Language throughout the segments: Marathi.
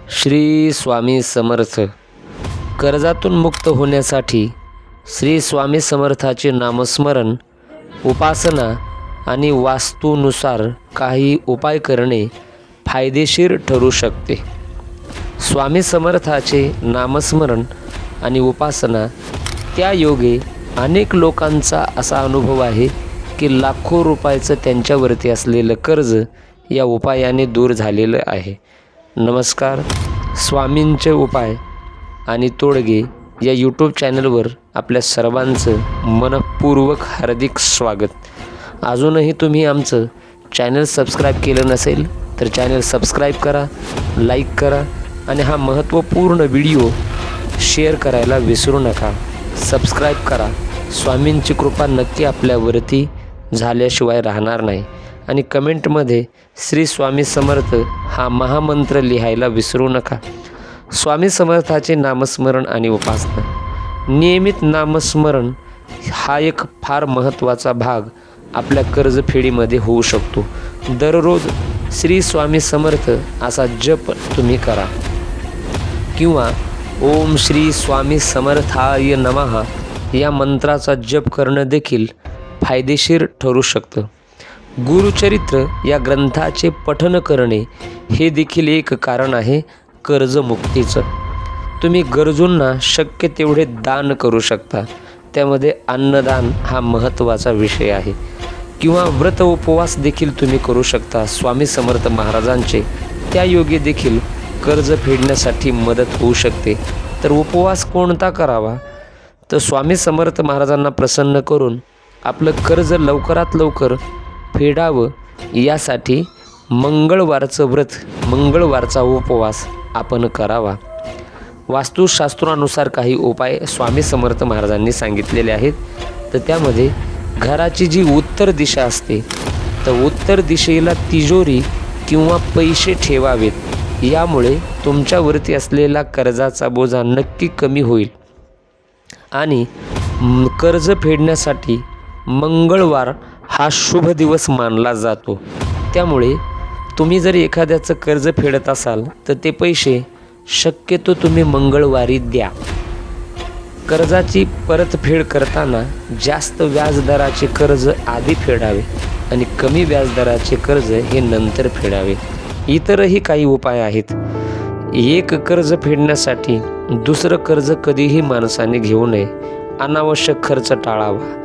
श्री स्वामी समर्थ। कर्जातून मुक्त होण्यासाठी श्री स्वामी समर्थाचे नामस्मरण, उपासना आणि वास्तूनुसार काही उपाय करणे फायदेशीर ठरू शकते। स्वामी समर्थाचे नामस्मरण आणि उपासना त्या योगे अनेक लोकांचा असा अनुभव आहे की लाखो रुपयाचं त्यांच्यावरती असलेलं कर्ज या उपायाने दूर झालेलं आहे। नमस्कार, स्वामींचे उपाय आणि तोडगे या यूट्यूब चॅनलवर आपल्या सर्वांचं मनपूर्वक हार्दिक स्वागत। अजूनही तुम्ही आमचं चॅनल सबस्क्राईब केलं नसेल तर चॅनल सबस्क्राईब करा, लाईक करा आणि हा महत्त्वपूर्ण व्हिडिओ शेअर करायला विसरू नका। सबस्क्राईब करा, स्वामींची कृपा नक्की आपल्यावरती झाल्याशिवाय राहणार नाही। आणि कमेंटमध्ये श्री स्वामी समर्थ हा महामंत्र लिहायला विसरू नका। स्वामी समर्थाचे नामस्मरण आणि उपासना, नियमित नामस्मरण हा एक फार महत्त्वाचा भाग आपल्या कर्जफेडीमध्ये होऊ शकतो। दररोज श्री स्वामी समर्थ असा जप तुम्ही करा किंवा ओम श्री स्वामी समर्थाय नमः या मंत्राचा जप करणं देखील फायदेशीर ठरू शकतं। गुरुचरित्र या ग्रंथाचे पठन करणे हे देखील एक कारण आहे कर्जमुक्तीचं। तुम्ही गरजूंना शक्य तेवढे दान करू शकता, त्यामध्ये अन्नदान हा महत्त्वाचा विषय आहे। किंवा व्रत उपवास देखील तुम्ही करू शकता स्वामी समर्थ महाराजांचे, त्या योगे देखील कर्ज फेडण्यासाठी मदत होऊ शकते। तर उपवास कोणता करावा? तर स्वामी समर्थ महाराजांना प्रसन्न करून आपलं कर्ज लवकरात लवकर फेडावं यासाठी मंगळवारचं व्रत, मंगळवारचा उपवास आपण करावा। वास्तुशास्त्रानुसार काही उपाय स्वामी समर्थ महाराजांनी सांगितलेले आहेत। तर त्यामध्ये घराची जी उत्तर दिशा असते तर उत्तर दिशेला तिजोरी किंवा पैसे ठेवावेत, यामुळे तुमच्यावरती असलेला कर्जाचा बोजा नक्की कमी होईल। आणि कर्ज फेडण्यासाठी मंगळवार हा शुभ दिवस मानला जातो। त्यामुळे तुम्ही जर एखाद्याचं कर्ज फेडत असाल तर ते पैसे शक्यतो तुम्ही मंगळवारी द्या। कर्जाची परतफेड करताना जास्त व्याजदराचे कर्ज आधी फेडावे आणि कमी व्याजदराचे कर्ज हे नंतर फेडावे। इतरही काही उपाय आहेत। एक कर्ज फेडण्यासाठी दुसरं कर्ज कधीही माणसाने घेऊ नये। अनावश्यक खर्च टाळावा,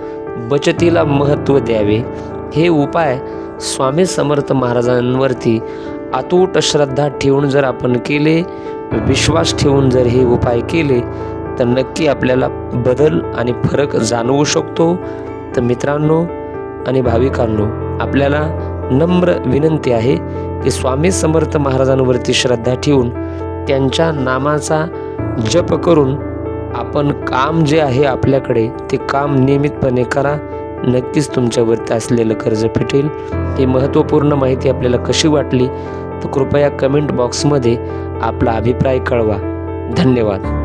बचतीला महत्त्व द्यावे। हे उपाय स्वामी समर्थ महाराजांवरती अतूट श्रद्धा ठेवून जर आपण केले, विश्वास ठेवून जर हे उपाय केले तर नक्की आपल्याला बदल आणि फरक जाणवू शकतो। तर मित्रांनो आणि भाविकांनो, आपल्याला नम्र विनंती आहे की स्वामी समर्थ महाराजांवरती श्रद्धा ठेवून त्यांच्या नामाचा जप करून आपण काम जे आहे आपल्याकडे ते काम नियमितपणे करा। नक्कीच तुमच्यावरती असलेलं कर्ज फिटेल। ही महत्त्वपूर्ण माहिती आपल्याला कशी वाटली तर कृपया कमेंट बॉक्समध्ये आपला अभिप्राय कळवा। धन्यवाद।